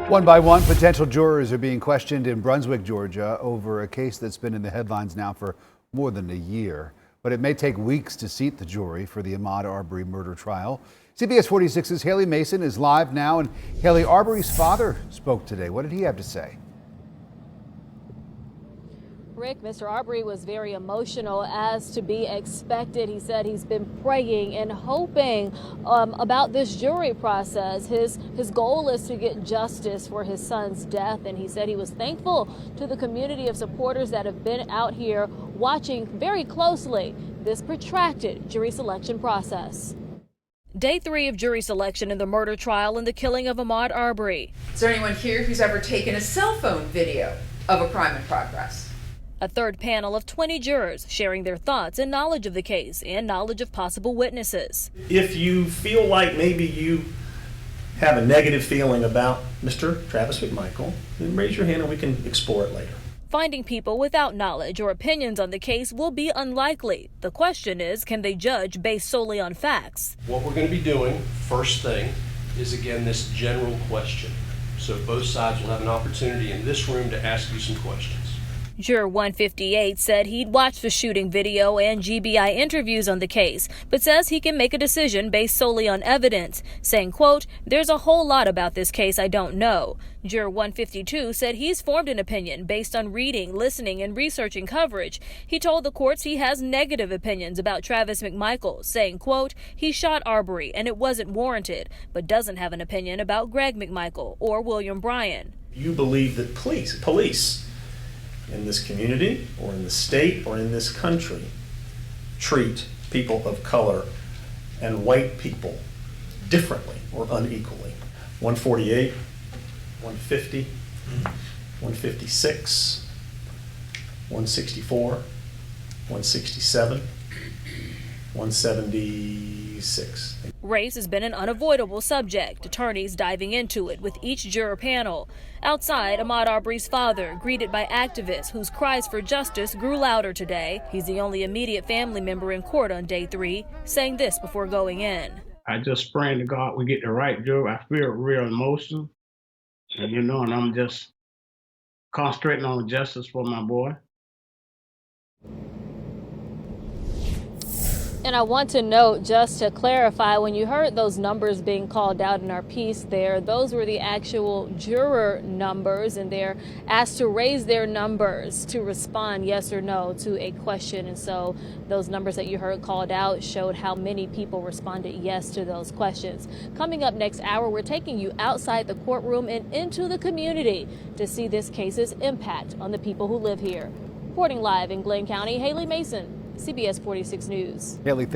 One by one, potential jurors are being questioned in Brunswick, Georgia, over a case that's been in the headlines now for more than a year. But it may take weeks to seat the jury for the Ahmaud Arbery murder trial. CBS 46's Haley Mason is live now, and Haley, Arbery's father spoke today. What did he have to say? Rick, Mr. Arbery was very emotional, as to be expected. He said he's been praying and hoping about this jury process. His goal is to get justice for his son's death, and he said he was thankful to the community of supporters that have been out here watching very closely this protracted jury selection process. Day 3 of jury selection in the murder trial and the killing of Ahmaud Arbery. Is there anyone here who's ever taken a cell phone video of a crime in progress? A third panel of 20 jurors sharing their thoughts and knowledge of the case and knowledge of possible witnesses. If you feel like maybe you have a negative feeling about Mr. Travis McMichael, then raise your hand and we can explore it later. Finding people without knowledge or opinions on the case will be unlikely. The question is, can they judge based solely on facts? What we're going to be doing first thing is, again, this general question. So both sides will have an opportunity in this room to ask you some questions. Juror 158 said he'd watched the shooting video and GBI interviews on the case, but says he can make a decision based solely on evidence, saying, quote, "There's a whole lot about this case I don't know." Juror 152 said he's formed an opinion based on reading, listening, and researching coverage. He told the courts he has negative opinions about Travis McMichael, saying, quote, "He shot Arbery and it wasn't warranted," but doesn't have an opinion about Greg McMichael or William Bryan. You believe that police in this community or in the state or in this country treat people of color and white people differently or unequally. 148, 150, 156, 164, 167, 176. Race has been an unavoidable subject, attorneys diving into it with each juror panel. Outside, Ahmaud Arbery's father, greeted by activists whose cries for justice grew louder today. He's the only immediate family member in court on day 3, saying this before going in. I just praying to God we get the right juror. I feel real emotional, and and I'm just concentrating on justice for my boy. And I want to note, just to clarify, when you heard those numbers being called out in our piece there, those were the actual juror numbers, and they're asked to raise their numbers to respond yes or no to a question. And so those numbers that you heard called out showed how many people responded yes to those questions. Coming up next hour, we're taking you outside the courtroom and into the community to see this case's impact on the people who live here. Reporting live in Glenn County, Haley Mason, CBS 46 News. Haley, thank